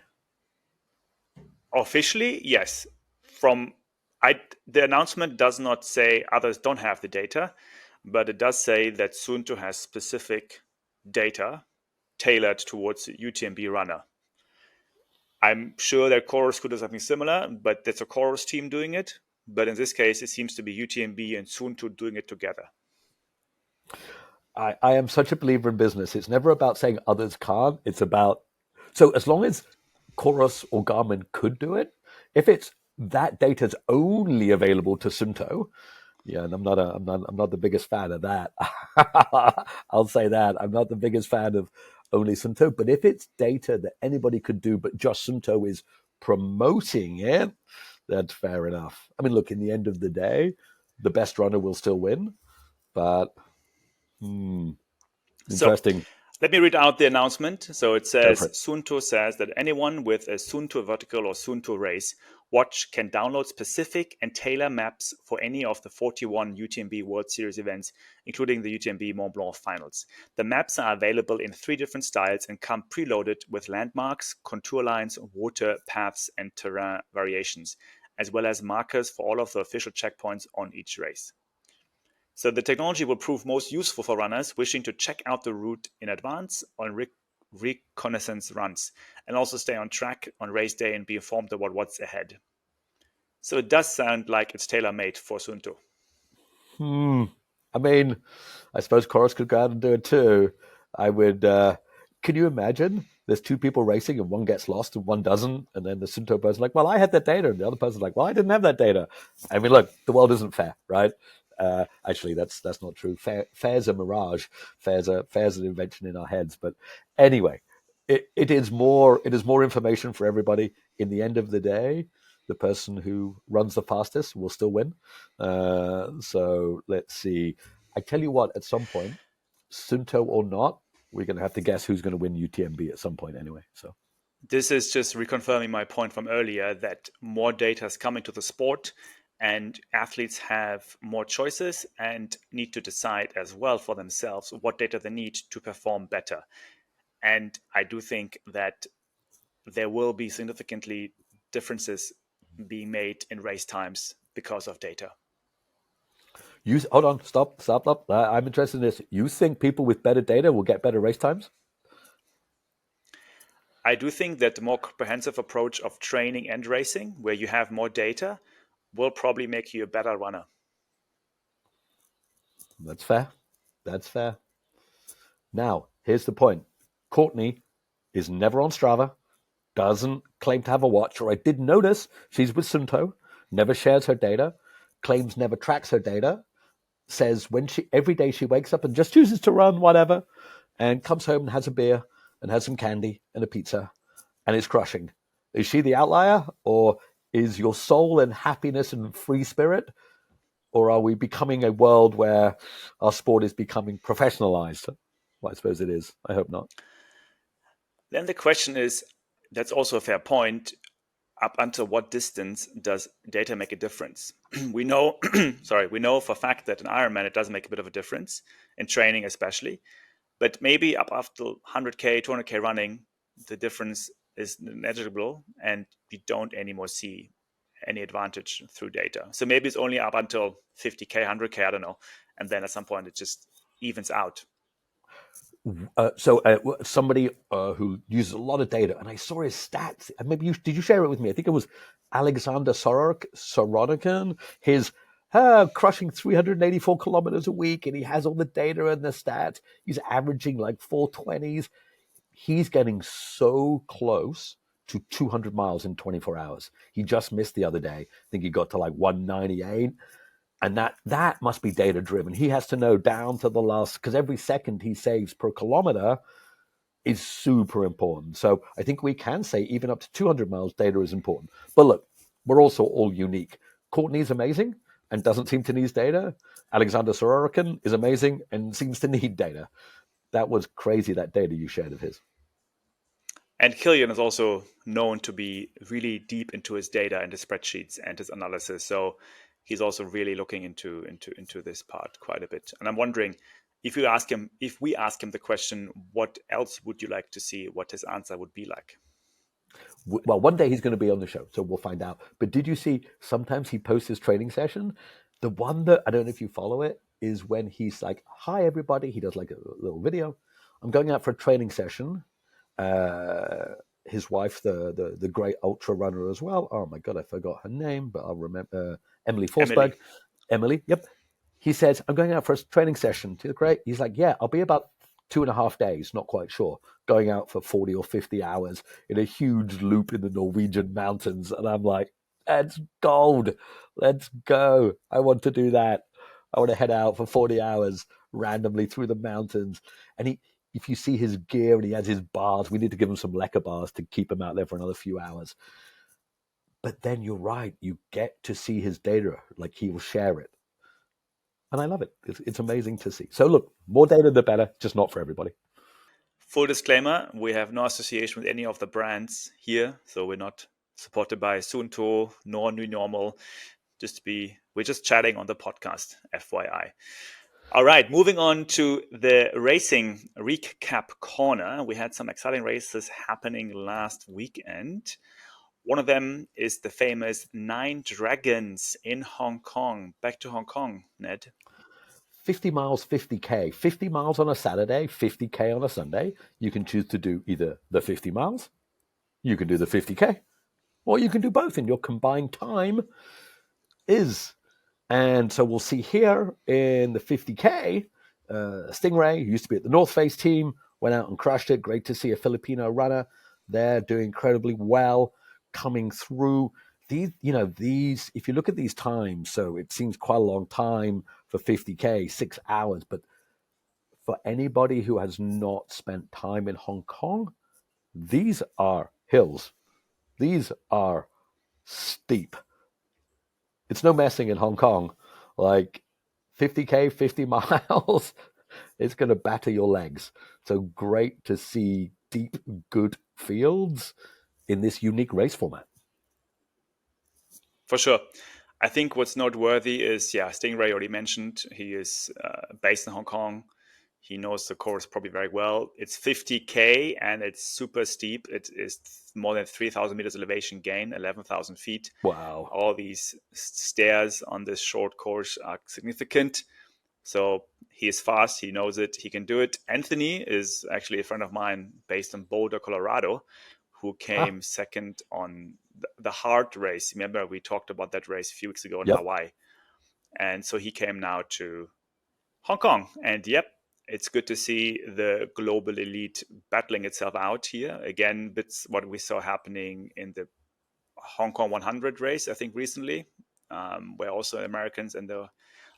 Officially, yes. The announcement does not say others don't have the data, but it does say that Suunto has specific data tailored towards the UTMB runner. I'm sure that Koros could do something similar, but that's a Koros team doing it. But in this case, it seems to be UTMB and Suunto doing it together. I am such a believer in business. It's never about saying others can't. It's about, so as long as Koros or Garmin could do it, if it's that data's only available to Suunto, yeah, and I'm not the biggest fan of that. I'll say that I'm not the biggest fan of only Suunto. But if it's data that anybody could do, but just Suunto is promoting it, that's fair enough. I mean, look, in the end of the day, the best runner will still win. But interesting. So let me read out the announcement. So it says, Suunto says that anyone with a Suunto vertical or Suunto race watch can download specific and tailor maps for any of the 41 UTMB World Series events, including the UTMB Mont Blanc finals. The maps are available in 3 different styles and come preloaded with landmarks, contour lines, water paths, and terrain variations, as well as markers for all of the official checkpoints on each race. So the technology will prove most useful for runners wishing to check out the route in advance on reconnaissance runs, and also stay on track on race day and be informed about what's ahead. So it does sound like it's tailor-made for Suunto. I mean, I suppose Koros could go out and do it too. I would. Can you imagine? There's 2 people racing and one gets lost and one doesn't, and then the Suunto person's like, "Well, I had that data," and the other person's like, "Well, I didn't have that data." I mean, look, the world isn't fair, right? Actually, that's not true. Fair's a mirage. Fair's an invention in our heads. But anyway, it is more information for everybody. In the end of the day, the person who runs the fastest will still win. So let's see. I tell you what, at some point, Suunto or not, we're going to have to guess who's going to win UTMB at some point anyway. So This is just reconfirming my point from earlier that more data is coming to the sport and athletes have more choices and need to decide as well for themselves what data they need to perform better. And I do think that there will be significantly differences being made in race times because of data. hold on, stop. I'm interested in this. You think people with better data will get better race times? I do think that the more comprehensive approach of training and racing, where you have more data, will probably make you a better runner. That's fair. That's fair. Now, here's the point. Courtney is never on Strava, doesn't claim to have a watch, or I did notice she's with Suunto, never shares her data, claims never tracks her data, says when she every day she wakes up and just chooses to run, whatever, and comes home and has a beer and has some candy and a pizza and is crushing. Is she the outlier, or is your soul and happiness and free spirit, or are we becoming a world where our sport is becoming professionalized? Well, I suppose it is. I hope not. Then the question is, that's also a fair point. Up until what distance does data make a difference? We know, we know for a fact that in Ironman it does make a bit of a difference in training, especially. But maybe up after 100k, 200k running, the difference is negligible, and we don't anymore see any advantage through data. So maybe it's only up until 50k, 100k, I don't know, and then at some point it just evens out. Somebody who uses a lot of data, and I saw his stats. And maybe did you share it with me? I think it was Alexander Sorokin. His crushing 384 kilometers a week, and he has all the data and the stats. He's averaging like 420s. He's getting so close to 200 miles in 24 hours. He just missed the other day. I think he got to like 198. And that must be data driven. He has to know down to the last, because every second he saves per kilometer is super important. So I think we can say even up to 200 miles, data is important. But look, we're also all unique. Courtney's amazing and doesn't seem to need data. Alexander Sorokin is amazing and seems to need data. That was crazy, that data you shared of his. And Killian is also known to be really deep into his data and his spreadsheets and his analysis. So he's also really looking into this part quite a bit. And I'm wondering if we ask him the question, what else would you like to see, what his answer would be like. Well, one day he's going to be on the show, so we'll find out. But did you see sometimes he posts his training session? The one that I don't know if you follow it is when he's like, "Hi everybody," he does like a little video. I'm going out for a training session. His wife, the great ultra runner as well. Oh my god, I forgot her name, but I'll remember Emily Forsberg. Emily, yep. He says, "I'm going out for a training session." Great. He's like, "Yeah, I'll be about 2.5 days, not quite sure, going out for 40 or 50 hours in a huge loop in the Norwegian mountains." And I'm like, "That's gold. Let's go. I want to do that. I want to head out for 40 hours randomly through the mountains." And if you see his gear and he has his bars, we need to give him some Lecka bars to keep him out there for another few hours. But then you're right. You get to see his data, like he will share it. And I love it. It's amazing to see. So look, more data the better, just not for everybody. Full disclaimer, we have no association with any of the brands here. So we're not supported by Suunto nor NNormal. We're just chatting on the podcast, FYI. All right, moving on to the racing recap corner. We had some exciting races happening last weekend. One of them is the famous Nine Dragons in Hong Kong. Back to Hong Kong, Ned. 50 miles, 50K. 50 miles on a Saturday, 50K on a Sunday. You can choose to do either the 50 miles, you can do the 50K, or you can do both, and your combined time is. And so we'll see here in the 50K, Stingray, who used to be at the North Face team, went out and crushed it. Great to see a Filipino runner there doing incredibly well, coming through. These, if you look at these times, so it seems quite a long time for 50K, 6 hours. But for anybody who has not spent time in Hong Kong, These are hills. These are steep. It's no messing in Hong Kong. Like 50K, 50 miles, it's going to batter your legs. So great to see deep, good fields in this unique race format. For sure. I think what's noteworthy is, Stingray already mentioned. He is based in Hong Kong. He knows the course probably very well. It's 50K and it's super steep. It is more than 3,000 meters elevation gain, 11,000 feet. Wow. All these stairs on this short course are significant. So he is fast. He knows it. He can do it. Anthony is actually a friend of mine based in Boulder, Colorado, who Ah, came second on the hard race. Remember, we talked about that race a few weeks ago in yep. Hawaii. And so he came now to Hong Kong. And yep, it's good to see the global elite battling itself out here. Again, it's what we saw happening in the Hong Kong 100 race, I think, recently, where also Americans and the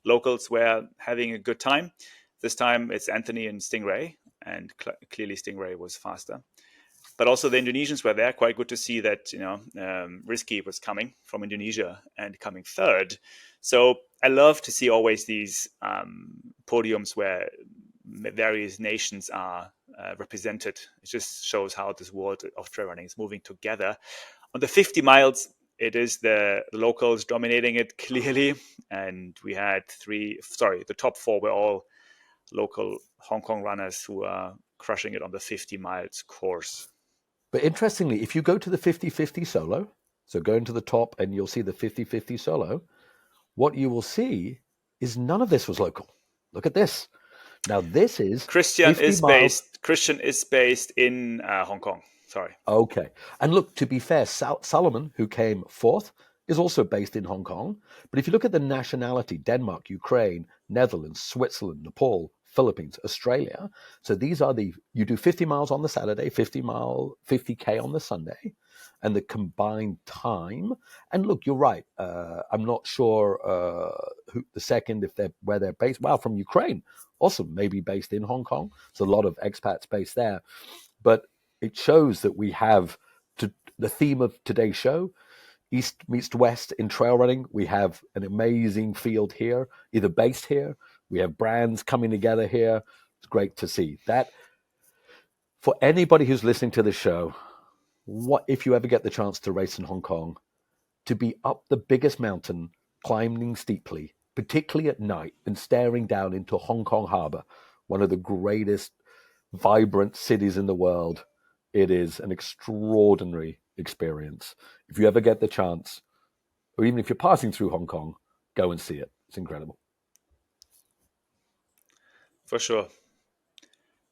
locals were having a good time. This time it's Anthony and Stingray, and clearly Stingray was faster. But also the Indonesians were there. Quite good to see that Rizky was coming from Indonesia and coming third. So I love to see always these podiums where various nations are represented. It just shows how this world of trail running is moving together. On the 50 miles, it is the locals dominating it clearly. And we had the top four were all local Hong Kong runners who are crushing it on the 50 miles course. But interestingly, if you go to the 50-50 solo, so go into the top and you'll see the 50-50 solo, what you will see is none of this was local. Look at this. Now, this is 50 miles. Christian is based in Hong Kong. Sorry. Okay. And look, to be fair, Solomon, who came fourth, is also based in Hong Kong. But if you look at the nationality, Denmark, Ukraine, Netherlands, Switzerland, Nepal, Philippines, Australia. So these are you do 50 miles on the Saturday, 50K on the Sunday, and the combined time. And look, you're right. I'm not sure who the second, where they're based. Wow, from Ukraine. Awesome. Maybe based in Hong Kong. So a lot of expats based there. But it shows that we have the theme of today's show, East meets West in trail running. We have an amazing field here, either based here. We have brands coming together here. It's great to see that. For anybody who's listening to the show, what if you ever get the chance to race in Hong Kong, to be up the biggest mountain, climbing steeply, particularly at night, and staring down into Hong Kong Harbor, one of the greatest, vibrant cities in the world. It is an extraordinary experience. If you ever get the chance, or even if you're passing through Hong Kong, go and see it. It's incredible. For sure.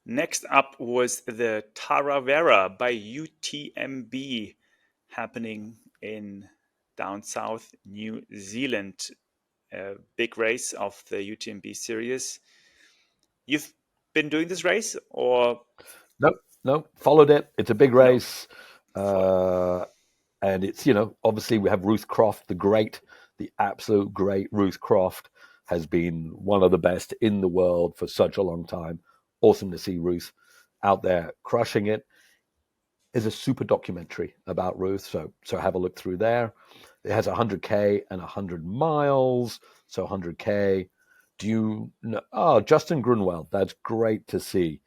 Next up was the Tarawera by UTMB happening in down south New Zealand. A big race of the UTMB series. You've been doing this race or? No, followed it. It's a big race. No. And it's, obviously we have Ruth Croft, the absolute great Ruth Croft has been one of the best in the world for such a long time. Awesome to see Ruth out there crushing it. Is a super documentary about Ruth, so have a look through there. It has 100K and 100 miles, so 100K. Do you know? Oh, Justin Grunwald, that's great to see.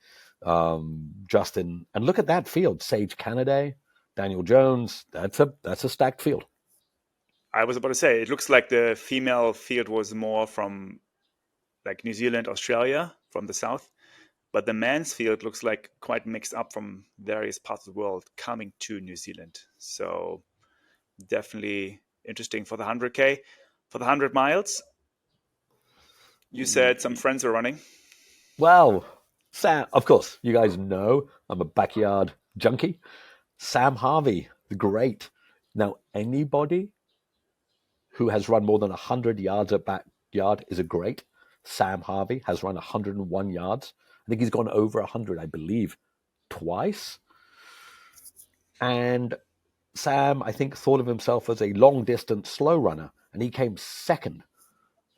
Justin, and look at that field: Sage Canaday, Daniel Jones. That's a stacked field. I was about to say, it looks like the female field was more from like New Zealand, Australia, from the south. But the men's field looks like quite mixed up from various parts of the world coming to New Zealand. So definitely interesting for the 100K. For the 100 miles, you said some friends are running. Well, Sam, of course, you guys know I'm a backyard junkie. Sam Harvey, the great. Now, anybody who has run more than 100 yards at backyard is a great. Sam Harvey has run 101 yards. I think he's gone over 100, I believe, twice. And Sam, I think, thought of himself as a long distance slow runner, and he came second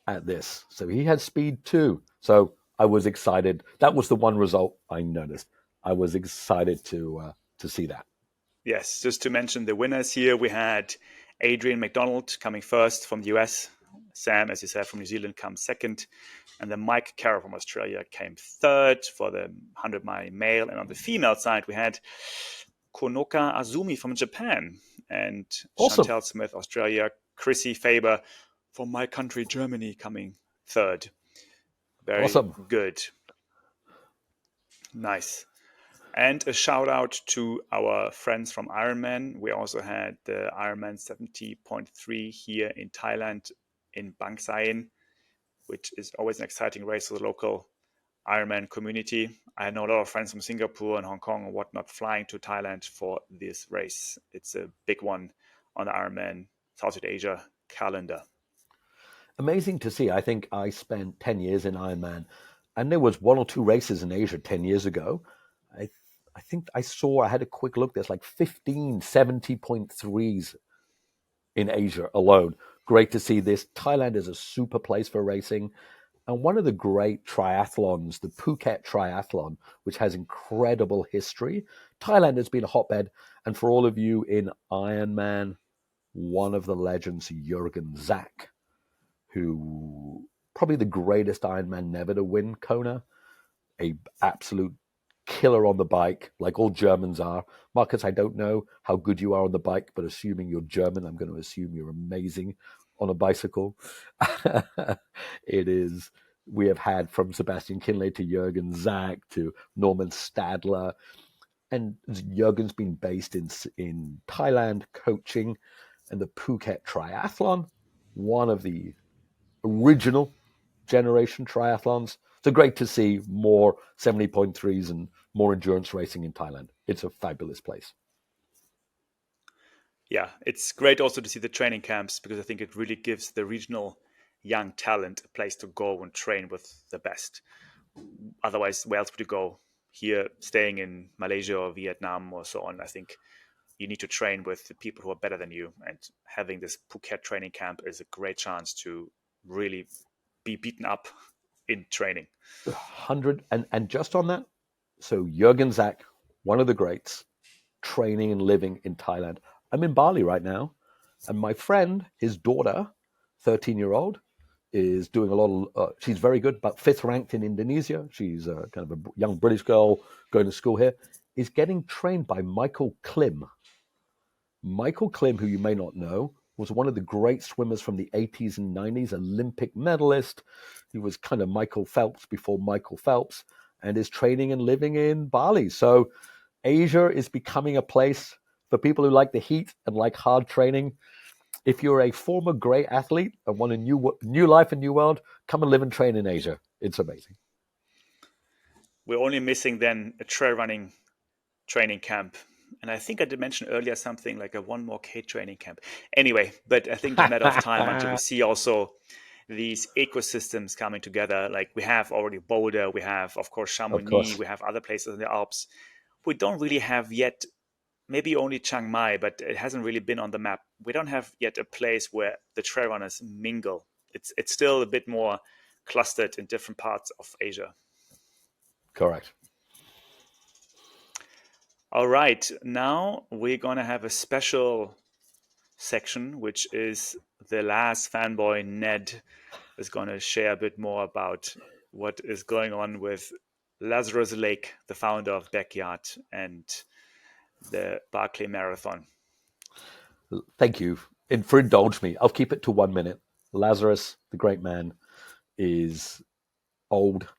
at this. So he had speed too. So I was excited. That was the one result I noticed. I was excited to to see that. Yes, just to mention the winners here, we had Adrian McDonald coming first from the US. Sam, as you said, from New Zealand comes second. And then Mike Carroll from Australia came third for the 100-mile male. And on the female side, we had Konoka Azumi from Japan and Awesome. Chantel Smith, Australia, Chrissy Faber from my country, Germany, coming third. Very Awesome. good. Nice. And a shout out to our friends from Ironman. We also had the Ironman 70.3 here in Thailand in Bang Saen, which is always an exciting race for the local Ironman community. I know a lot of friends from Singapore and Hong Kong and whatnot flying to Thailand for this race. It's a big one on the Ironman Southeast Asia calendar. Amazing to see. I think I spent 10 years in Ironman, and there was 1 or 2 races in Asia 10 years ago. I think I had a quick look. There's like 15 70.3s in Asia alone. Great to see this. Thailand is a super place for racing. And one of the great triathlons, the Phuket Triathlon, which has incredible history. Thailand has been a hotbed. And for all of you in Ironman, one of the legends, Jürgen Zach, who probably the greatest Ironman never to win Kona, a absolute killer on the bike, like all Germans are. Marcus, I don't know how good you are on the bike, but assuming you're German, I'm going to assume you're amazing on a bicycle. We have had from Sebastian Kinley to Jürgen Zach to Norman Stadler. And Jürgen's been based in Thailand coaching, and the Phuket Triathlon, one of the original generation triathlons. So great to see more 70.3s and more endurance racing in Thailand. It's a fabulous place. Yeah, it's great also to see the training camps because I think it really gives the regional young talent a place to go and train with the best. Otherwise, where else would you go? Here, staying in Malaysia or Vietnam or so on, I think you need to train with the people who are better than you. And having this Phuket training camp is a great chance to really be beaten up in training. 100, and just on that, so Jürgen Zach, one of the greats, training and living in Thailand. I'm in Bali right now, and my friend, his daughter, 13-year-old, is doing a lot of, she's very good, but 5th ranked in Indonesia. She's kind of a young British girl going to school here, is getting trained by Michael Klim. Michael Klim, who you may not know, was one of the great swimmers from the 80s and 90s, Olympic medalist. He was kind of Michael Phelps before Michael Phelps, and is training and living in Bali. So Asia is becoming a place for people who like the heat and like hard training. If you're a former great athlete and want a new life, a new world, come and live and train in Asia. It's amazing. We're only missing then a trail running training camp. And I think I did mention earlier something like a 1K training camp. Anyway, but I think it's a matter of time until we see also these ecosystems coming together. Like we have already Boulder, we have, of course, Chamonix, we have other places in the Alps. We don't really have yet, maybe only Chiang Mai, but it hasn't really been on the map. We don't have yet a place where the trail runners mingle. It's still a bit more clustered in different parts of Asia. Correct. All right, now we're going to have a special section, which is the last fanboy, Ned, is going to share a bit more about what is going on with Lazarus Lake, the founder of Backyard, and the Barclay Marathon. Thank you. And for indulge me, I'll keep it to 1 minute. Lazarus, the great man, is old.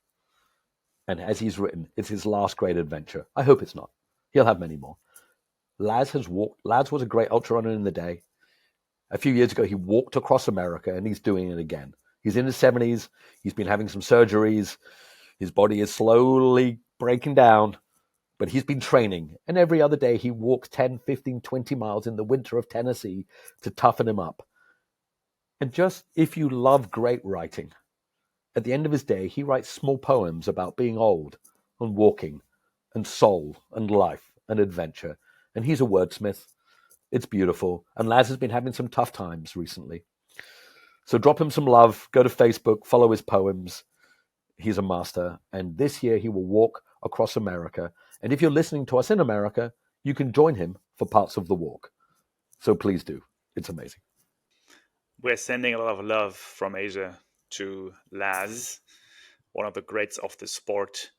And as he's written, it's his last great adventure. I hope it's not. He'll have many more. Laz was a great ultra runner in the day. A few years ago, he walked across America, and he's doing it again. He's in his 70s. He's been having some surgeries. His body is slowly breaking down, but he's been training. And every other day, he walks 10, 15, 20 miles in the winter of Tennessee to toughen him up. And just if you love great writing, at the end of his day, he writes small poems about being old and walking and soul and life and adventure. And he's a wordsmith. It's beautiful. And Laz has been having some tough times recently. So drop him some love. Go to Facebook. Follow his poems. He's a master. And this year he will walk across America. And if you're listening to us in America, you can join him for parts of the walk. So please do. It's amazing. We're sending a lot of love from Asia to Laz, one of the greats of the sport.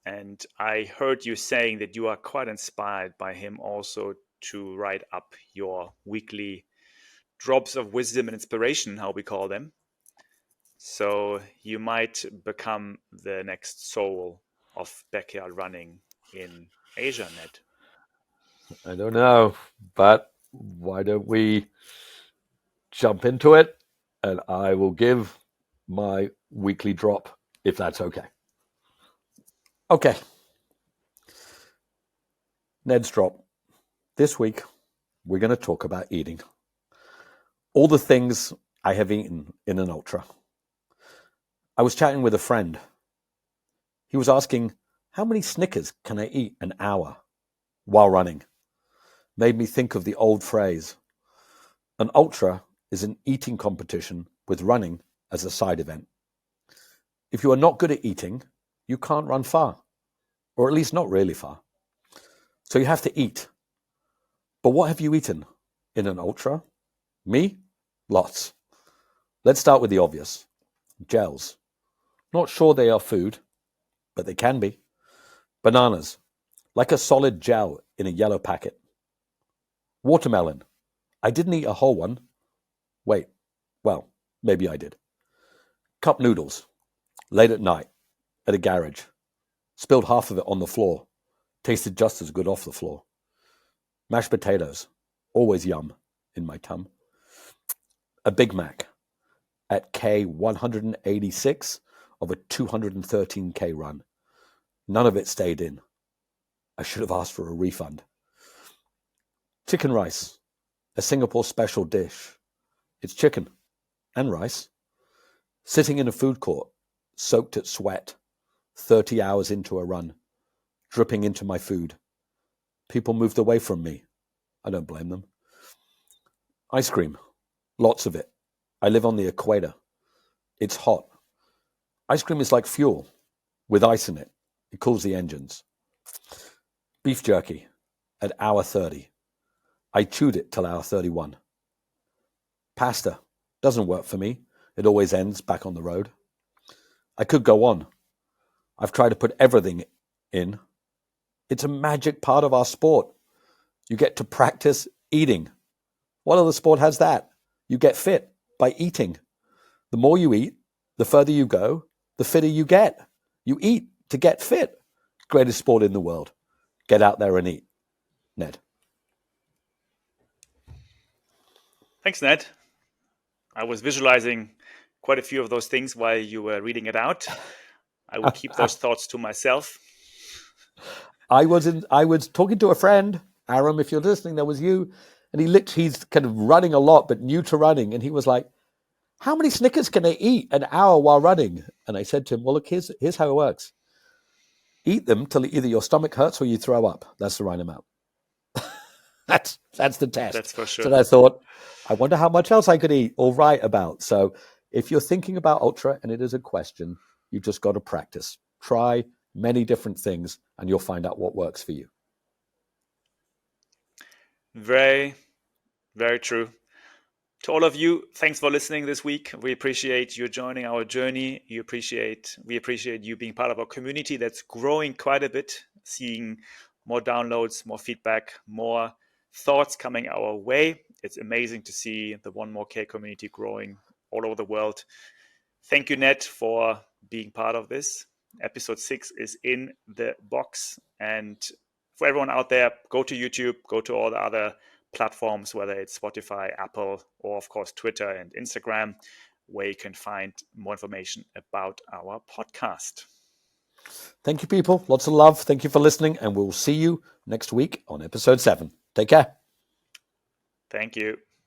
And I heard you saying that you are quite inspired by him also to write up your weekly drops of wisdom and inspiration, how we call them. So you might become the next soul of backyard running in Asia, Ned. I don't know, but why don't we jump into it? And I will give my weekly drop, if that's okay. Okay. Ned's drop. This week, we're going to talk about eating. All the things I have eaten in an ultra. I was chatting with a friend. He was asking, how many Snickers can I eat an hour while running? Made me think of the old phrase, an ultra is an eating competition with running as a side event. If you are not good at eating, you can't run far, or at least not really far. So you have to eat. But what have you eaten in an ultra? Me? Lots. Let's start with the obvious. Gels. Not sure they are food, but they can be. Bananas. Like a solid gel in a yellow packet. Watermelon. I didn't eat a whole one. Wait. Well, maybe I did. Cup noodles. Late at night. At a garage. Spilled half of it on the floor. Tasted just as good off the floor. Mashed potatoes. Always yum in my tum. A Big Mac at K 186 of a 213K run. None of it stayed in. I should have asked for a refund. Chicken rice, a Singapore special dish. It's chicken and rice. Sitting in a food court, soaked at sweat, 30 hours into a run, dripping into my food. People moved away from me. I don't blame them. Ice cream, lots of it. I live on the equator. It's hot. Ice cream is like fuel with ice in it. It cools the engines. Beef jerky at hour 30. I chewed it till hour 31. Pasta doesn't work for me. It always ends back on the road. I could go on. I've tried to put everything in. It's a magic part of our sport. You get to practice eating. What other sport has that? You get fit by eating. The more you eat, the further you go, the fitter you get. You eat to get fit. Greatest sport in the world. Get out there and eat. Ned. Thanks, Ned. I was visualizing quite a few of those things while you were reading it out. I will keep those thoughts to myself. I was talking to a friend, Aram, if you're listening, that was you, and he's kind of running a lot, but new to running, and he was like, how many Snickers can I eat an hour while running? And I said to him, well, look, here's how it works. Eat them till either your stomach hurts or you throw up. That's the right amount. That's the test. That's for sure. So I thought, I wonder how much else I could eat or write about. So if you're thinking about ultra and it is a question, you've just got to practice. Try many different things and you'll find out what works for you. Very, very true. To all of you, thanks for listening this week. We appreciate you joining our journey. We appreciate you being part of our community that's growing quite a bit, seeing more downloads, more feedback, more thoughts coming our way. It's amazing to see the One More K community growing all over the world. Thank you, Ned, for being part of this. Episode 6 is in the box. And for everyone out there, go to YouTube, go to all the other platforms, whether it's Spotify, Apple, or of course Twitter and Instagram, where you can find more information about our podcast. Thank you, people. Lots of love. Thank you for listening, and we'll see you next week on episode 7. Take care. Thank you.